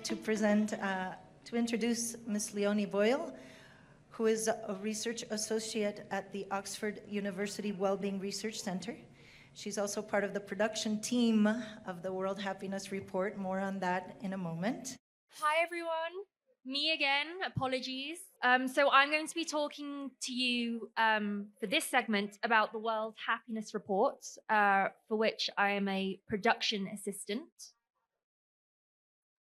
to introduce Ms. Leoni Boyle, who is a research associate at the Oxford University Wellbeing Research Center. She's also part of the production team of the World Happiness Report. More on that in a moment. Hi, everyone. Me again. Apologies. So I'm going to be talking to you for this segment about the World Happiness Report, for which I am a production assistant.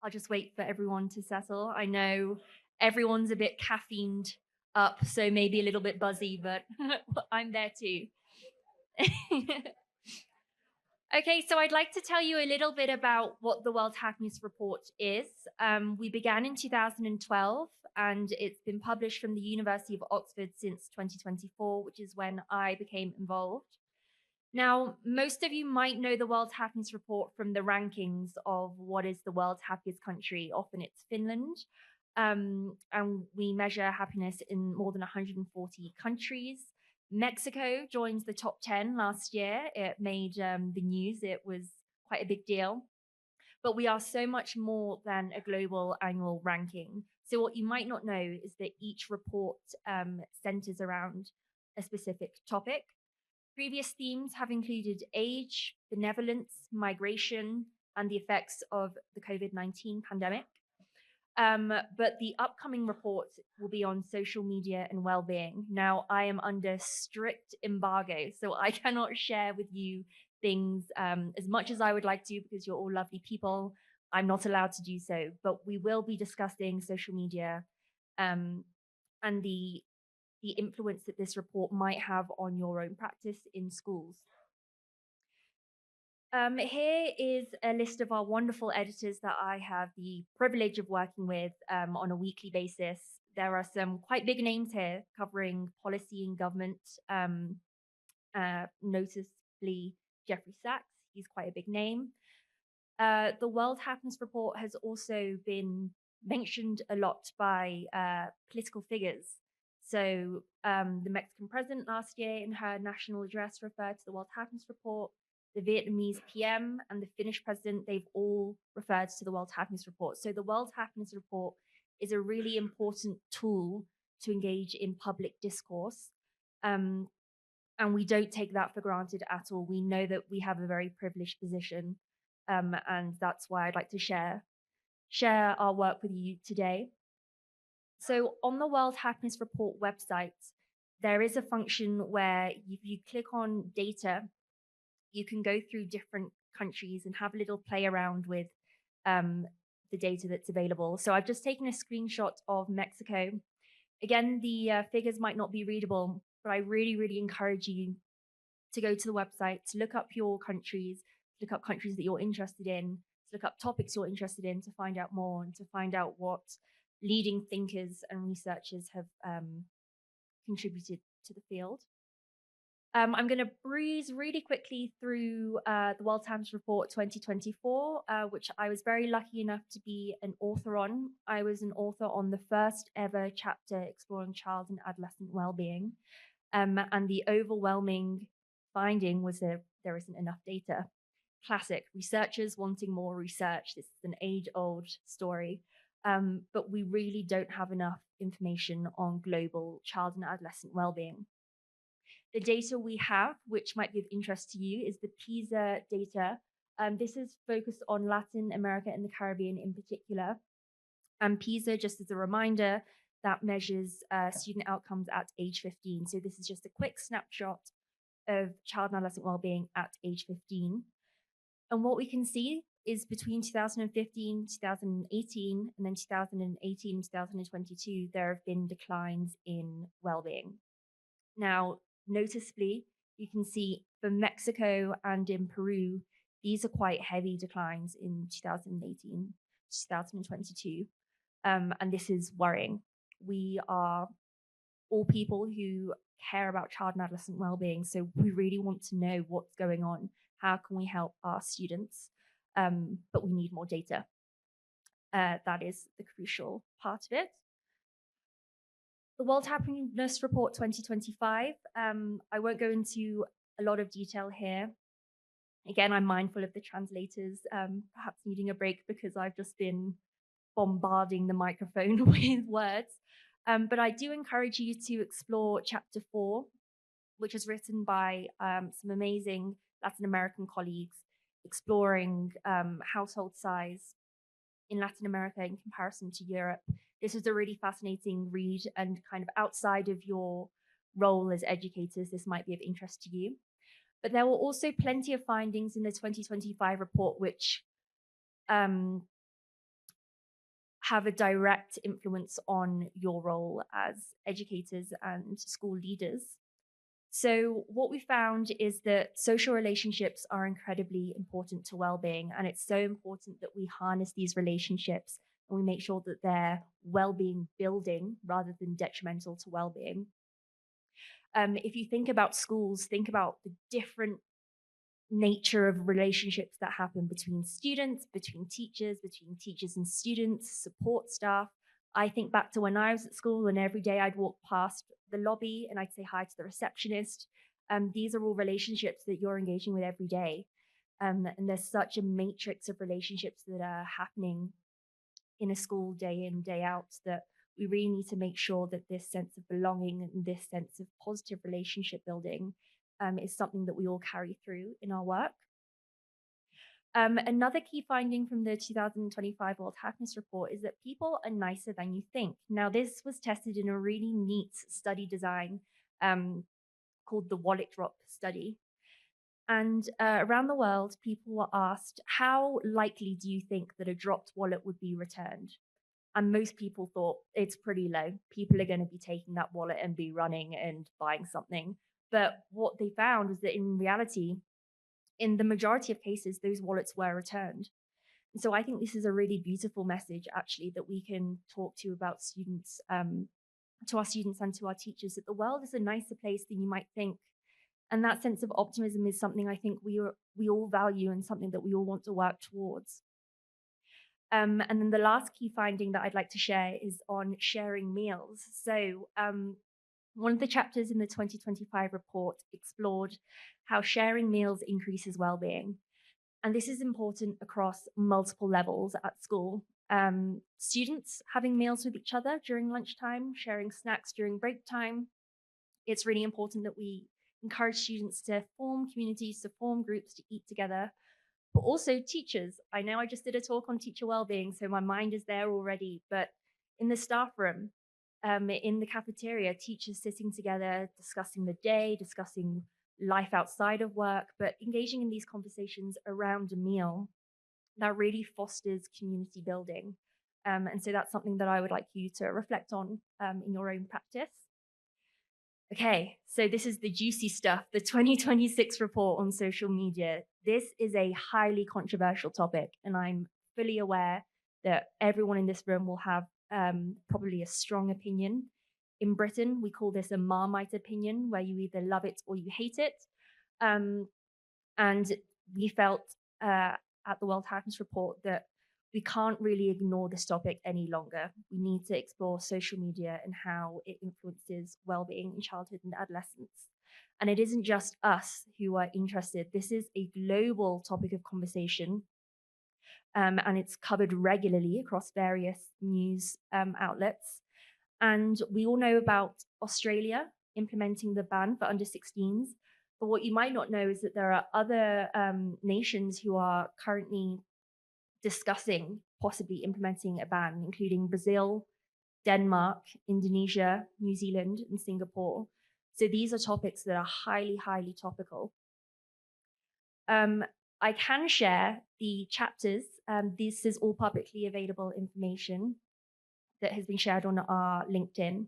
I'll just wait for everyone to settle. I know everyone's a bit caffeined up, so maybe a little bit buzzy, but I'm there too. Okay, so I'd like to tell you a little bit about what the World Happiness Report is. We began in 2012, and it's been published from the University of Oxford since 2024, which is when I became involved. Now, most of you might know the World Happiness Report from the rankings of what is the world's happiest country. Often it's Finland, and we measure happiness in more than 140 countries. Mexico joined the top 10 last year. It made the news. It was quite a big deal. But we are so much more than a global annual ranking. So what you might not know is that each report centers around a specific topic. Previous themes have included age, benevolence, migration, and the effects of the COVID-19 pandemic. But the upcoming report will be on social media and well-being. Now, I am under strict embargo, so I cannot share with you things as much as I would like to, because you're all lovely people. I'm not allowed to do so, but we will be discussing social media and the influence that this report might have on your own practice in schools. Here is a list of our wonderful editors that I have the privilege of working with on a weekly basis. There are some quite big names here covering policy and government, noticeably Jeffrey Sachs. He's quite a big name. The World Happiness Report has also been mentioned a lot by political figures. So the Mexican president last year in her national address referred to the World Happiness Report. The Vietnamese PM and the Finnish president, they've all referred to the World Happiness Report. So the World Happiness Report is a really important tool to engage in public discourse. And we don't take that for granted at all. We know that we have a very privileged position. And that's why I'd like to share our work with you today. So on the World Happiness Report website, there is a function where if you click on data, you can go through different countries and have a little play around with the data that's available. So I've just taken a screenshot of Mexico. Again, the figures might not be readable, but I really, really encourage you to go to the website, to look up your countries, to look up countries that you're interested in, to look up topics you're interested in, to find out more and to find out what leading thinkers and researchers have contributed to the field. I'm going to breeze really quickly through the World Happiness Report 2024, which I was very lucky enough to be an author on. I was an author on the first ever chapter exploring child and adolescent well-being. And the overwhelming finding was that there isn't enough data. Classic, researchers wanting more research. This is an age-old story. But we really don't have enough information on global child and adolescent well-being. The data we have, which might be of interest to you, is the PISA data. This is focused on Latin America and the Caribbean in particular. And PISA, just as a reminder, that measures student outcomes at age 15. So this is just a quick snapshot of child and adolescent well-being at age 15. And what we can see is between 2015, 2018, and then 2018, 2022, there have been declines in well-being. Now, noticeably, you can see for Mexico and in Peru, these are quite heavy declines in 2018, 2022. And this is worrying. We are all people who care about child and adolescent well-being. So we really want to know what's going on. How can we help our students? But we need more data. That is the crucial part of it. The World Happiness Report 2025, I won't go into a lot of detail here. Again, I'm mindful of the translators perhaps needing a break because I've just been bombarding the microphone with words. But I do encourage you to explore chapter 4, which is written by some amazing Latin American colleagues exploring household size in Latin America in comparison to Europe. This was a really fascinating read, and kind of outside of your role as educators, this might be of interest to you. But there were also plenty of findings in the 2025 report which have a direct influence on your role as educators and school leaders. So what we found is that social relationships are incredibly important to well-being, and it's so important that we harness these relationships and we make sure that they're well-being building rather than detrimental to well-being. If you think about schools, think about the different nature of relationships that happen between students, between teachers and students, support staff. I think back to when I was at school, and every day I'd walk past the lobby and I'd say hi to the receptionist. These are all relationships that you're engaging with every day. And there's such a matrix of relationships that are happening in a school day in, day out, that we really need to make sure that this sense of belonging and this sense of positive relationship building is something that we all carry through in our work. Another key finding from the 2025 World Happiness Report is that people are nicer than you think. Now, this was tested in a really neat study design called the Wallet Drop study. And around the world, people were asked, how likely do you think that a dropped wallet would be returned? And most people thought it's pretty low. People are going to be taking that wallet and be running and buying something. But what they found was that in reality, in the majority of cases, those wallets were returned. And so I think this is a really beautiful message, actually, that we can talk to about students, to our students and to our teachers, that the world is a nicer place than you might think. And that sense of optimism is something I think we all value and something that we all want to work towards. And then the last key finding that I'd like to share is on sharing meals. So one of the chapters in the 2025 report explored how sharing meals increases well-being. And this is important across multiple levels at school. Students having meals with each other during lunchtime, sharing snacks during break time. It's really important that we encourage students to form communities, to form groups, to eat together. But also teachers. I know I just did a talk on teacher well-being, so my mind is there already. But in the staff room, in the cafeteria, teachers sitting together, discussing the day, discussing life outside of work, but engaging in these conversations around a meal, that really fosters community building. And so that's something that I would like you to reflect on in your own practice. Okay, so this is the juicy stuff, the 2026 report on social media. This is a highly controversial topic, and I'm fully aware that everyone in this room will have probably a strong opinion. In Britain, we call this a Marmite opinion, where you either love it or you hate it. And we felt at the World Happiness Report that we can't really ignore this topic any longer. We need to explore social media and how it influences well-being in childhood and adolescence. And it isn't just us who are interested. This is a global topic of conversation. And it's covered regularly across various news outlets. And we all know about Australia implementing the ban for under 16s. But what you might not know is that there are other nations who are currently discussing possibly implementing a ban, including Brazil, Denmark, Indonesia, New Zealand, and Singapore. So these are topics that are highly, highly topical. I can share the chapters. This is all publicly available information that has been shared on our LinkedIn.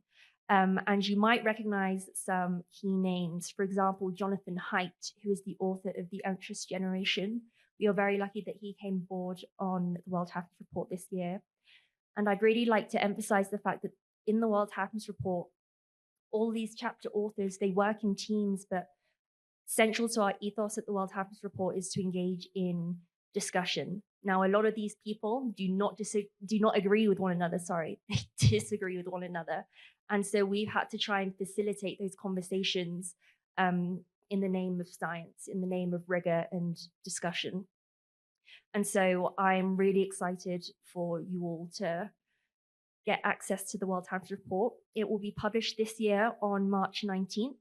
And you might recognize some key names. For example, Jonathan Haidt, who is the author of The Anxious Generation. We are very lucky that he came aboard on the World Happiness Report this year. And I'd really like to emphasize the fact that in the World Happiness Report, all these chapter authors, they work in teams, but central to our ethos at the World Happiness Report is to engage in discussion. Now, a lot of these people do not agree with one another, they disagree with one another. And so we've had to try and facilitate those conversations in the name of science, in the name of rigor and discussion. And so I'm really excited for you all to get access to the World Happiness Report. It will be published this year on March 19th,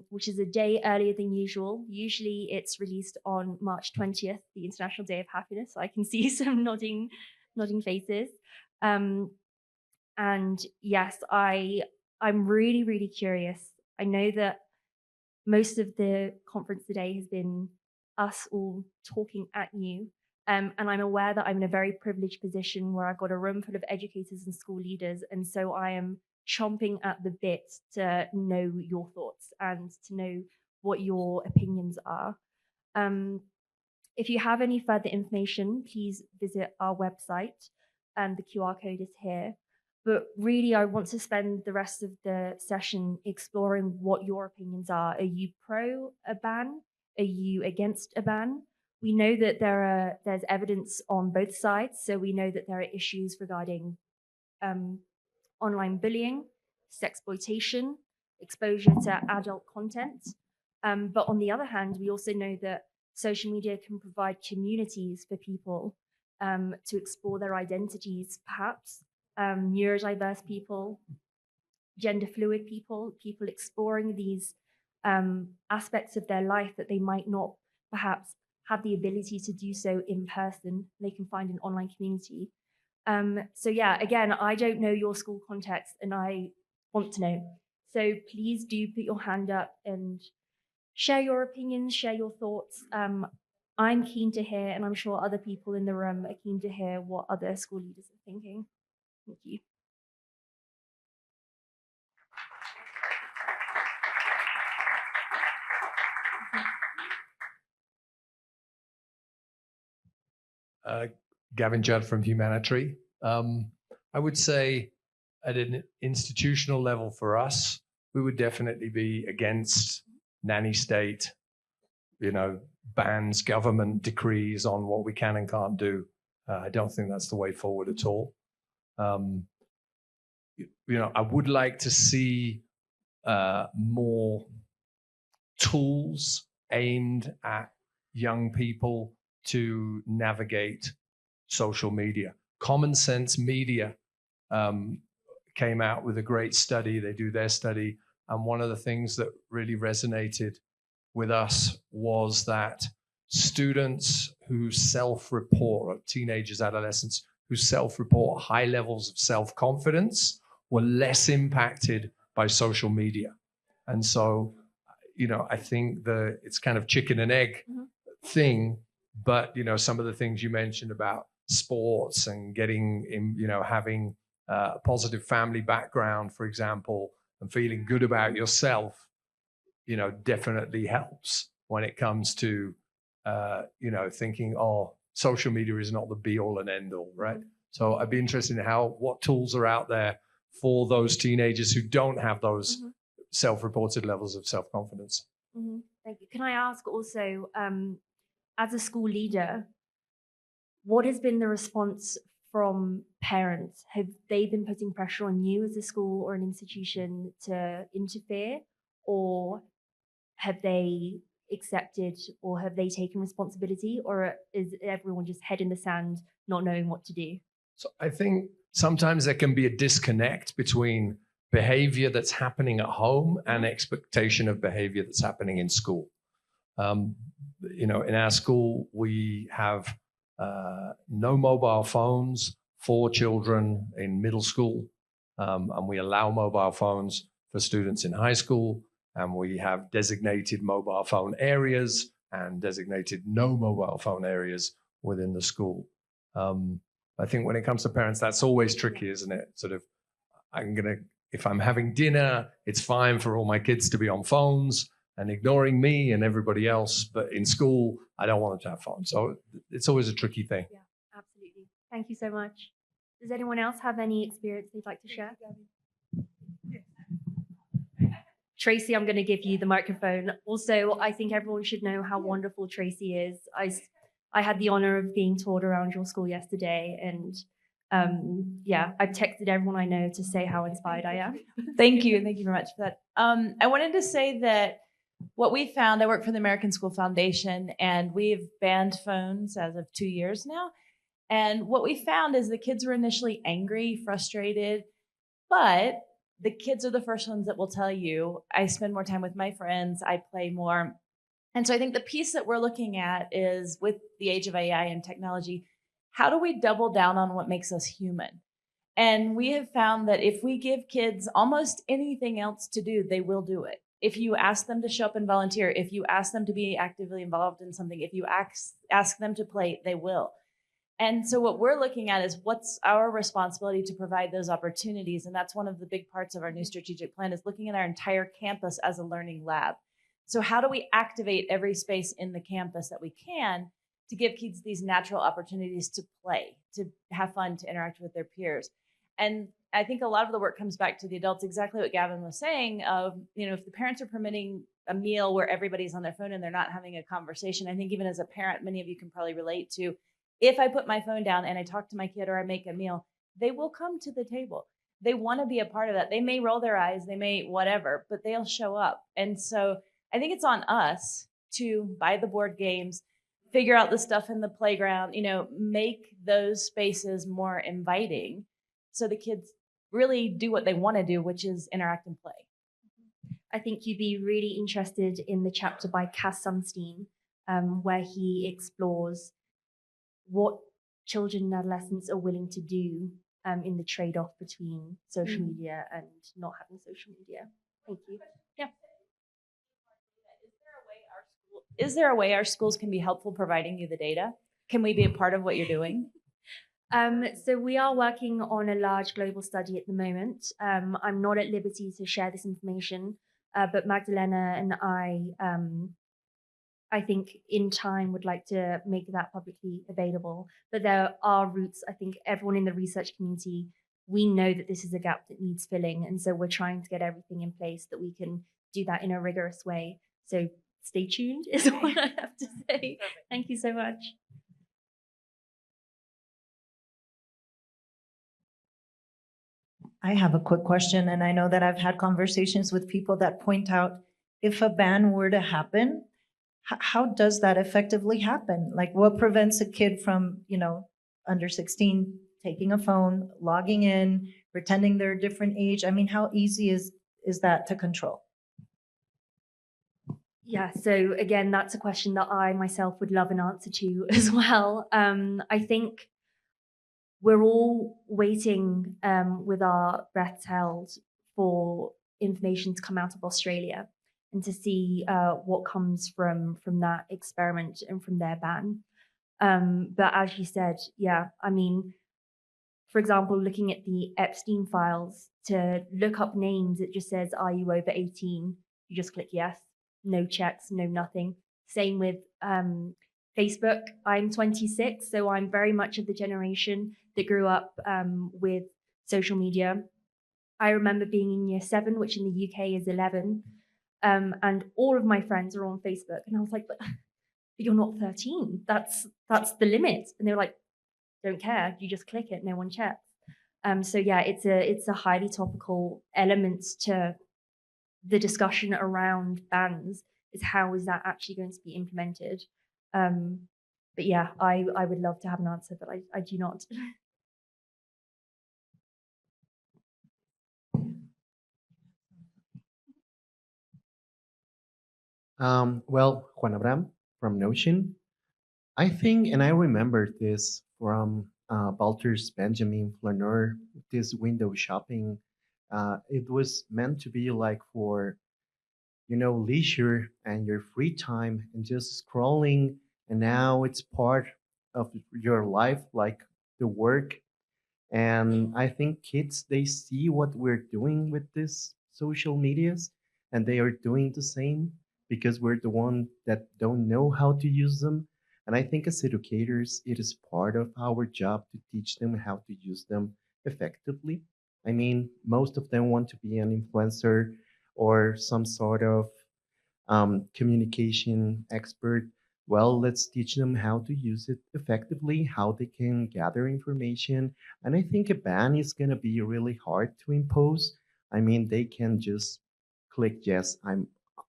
which is a day earlier than usual. Usually it's released on March 20th, the International Day of Happiness. I can see some nodding faces. And yes, I'm really, really curious. I know that most of the conference today has been us all talking at you. And I'm aware that I'm in a very privileged position where I've got a room full of educators and school leaders. And so I am chomping at the bit to know your thoughts and to know what your opinions are. If you have any further information, please visit our website. The QR code is here. But really, I want to spend the rest of the session exploring what your opinions are. Are you pro a ban? Are you against a ban? We know that there's evidence on both sides. So we know that there are issues regarding online bullying, sexploitation, exposure to adult content. But on the other hand, we also know that social media can provide communities for people to explore their identities, perhaps. Neurodiverse people, gender fluid people exploring these aspects of their life that they might not perhaps have the ability to do so in person. They can find an online community. So yeah, again, I don't know your school context and I want to know. So please do put your hand up and share your opinions, share your thoughts. I'm keen to hear, and I'm sure other people in the room are keen to hear what other school leaders are thinking. Thank you. Gavin Judd from Humanitary. I would say at an institutional level for us, we would definitely be against nanny state, bans, government decrees on what we can and can't do. I don't think that's the way forward at all. I would like to see more tools aimed at young people to navigate social media. Common Sense Media came out with a great study. They do their study. And one of the things that really resonated with us was that students who self-report, or teenagers, adolescents who self-report high levels of self-confidence were less impacted by social media. And so, I think it's kind of chicken and egg thing, but, some of the things you mentioned about sports and getting in, having a positive family background, for example, and feeling good about yourself, definitely helps when it comes to, thinking, social media is not the be all and end all, right? So I'd be interested in what tools are out there for those teenagers who don't have those self-reported levels of self-confidence. Thank you. Can I ask also, as a school leader, what has been the response from parents? Have they been putting pressure on you as a school or an institution to interfere, or have they accepted, or have they taken responsibility, or is everyone just head in the sand, not knowing what to do? So I think sometimes there can be a disconnect between behavior that's happening at home and expectation of behavior that's happening in school. In our school, we have no mobile phones for children in middle school, and we allow mobile phones for students in high school, and we have designated mobile phone areas and designated no mobile phone areas within the school. I think when it comes to parents, that's always tricky, isn't it? Sort of, if I'm having dinner, it's fine for all my kids to be on phones and ignoring me and everybody else. But in school, I don't want them to have phones. So it's always a tricky thing. Yeah, absolutely. Thank you so much. Does anyone else have any experience they'd like to share? Tracey, I'm going to give you the microphone. Also, I think everyone should know how wonderful Tracey is. I had the honor of being toured around your school yesterday, and I've texted everyone I know to say how inspired I am. Thank you very much for that. I wanted to say that what we found, I work for the American School Foundation, and we've banned phones as of 2 years now. And what we found is the kids were initially angry, frustrated, but the kids are the first ones that will tell you, I spend more time with my friends, I play more. And so I think the piece that we're looking at is, with the age of AI and technology, how do we double down on what makes us human? And we have found that if we give kids almost anything else to do, they will do it. If you ask them to show up and volunteer, if you ask them to be actively involved in something, if you ask them to play, they will. And so what we're looking at is what's our responsibility to provide those opportunities. And that's one of the big parts of our new strategic plan, is looking at our entire campus as a learning lab. So how do we activate every space in the campus that we can to give kids these natural opportunities to play, to have fun, to interact with their peers? And I think a lot of the work comes back to the adults, exactly what Gavin was saying of, if the parents are permitting a meal where everybody's on their phone and they're not having a conversation, I think even as a parent, many of you can probably relate to, if I put my phone down and I talk to my kid or I make a meal, they will come to the table. They want to be a part of that. They may roll their eyes, they may whatever, but they'll show up. And so I think it's on us to buy the board games, figure out the stuff in the playground, make those spaces more inviting so the kids really do what they want to do, which is interact and play. I think you'd be really interested in the chapter by Cass Sunstein, where he explores what children and adolescents are willing to do in the trade-off between social media and not having social media. Thank you. Yeah. Is there a way our schools can be helpful providing you the data? Can we be a part of what you're doing? So we are working on a large global study at the moment. I'm not at liberty to share this information, but Magdalena and I think in time would like to make that publicly available. But there are routes. I think everyone in the research community, we know that this is a gap that needs filling. And so we're trying to get everything in place that we can do that in a rigorous way. So stay tuned is what I have to say. Thank you so much. I have a quick question, and I know that I've had conversations with people that point out, if a ban were to happen, how does that effectively happen? Like, what prevents a kid from, under 16, taking a phone, logging in, pretending they're a different age? I mean, how easy is that to control? Yeah, so again, that's a question that I myself would love an answer to as well. I think we're all waiting with our breaths held for information to come out of Australia and to see what comes from that experiment and from their ban. But as you said, yeah, I mean, for example, looking at the Epstein files, to look up names, it just says, are you over 18? You just click yes, no checks, no nothing. Same with Facebook. I'm 26, so I'm very much of the generation that grew up with social media. I remember being in year 7, which in the UK is 11, and all of my friends are on Facebook. And I was like, but you're not 13. That's the limit. And they were like, don't care. You just click it. No one checks. So yeah, it's a highly topical element to the discussion around bans. Is how is that actually going to be implemented? But yeah, I would love to have an answer, but I do not. Well, Juan Abraham from Notion. I think, and I remember this from Walter's Benjamin Flaneur, this window shopping. It was meant to be like for, leisure and your free time and just scrolling. And now it's part of your life, like the work. And I think kids, they see what we're doing with this social medias and they are doing the same because we're the one that don't know how to use them. And I think as educators, it is part of our job to teach them how to use them effectively. I mean, most of them want to be an influencer or some sort of communication expert. Well, let's teach them how to use it effectively, how they can gather information. And I think a ban is going to be really hard to impose. I mean, they can just click yes,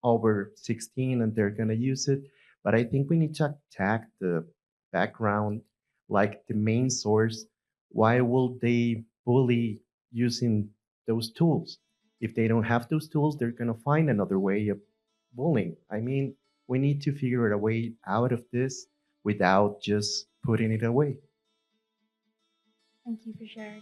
over 16 and they're going to use it. But I think we need to attack the background, like the main source. Why will they bully using those tools? If they don't have those tools, they're going to find another way of bullying. I mean, we need to figure a way out of this without just putting it away. Thank you for sharing.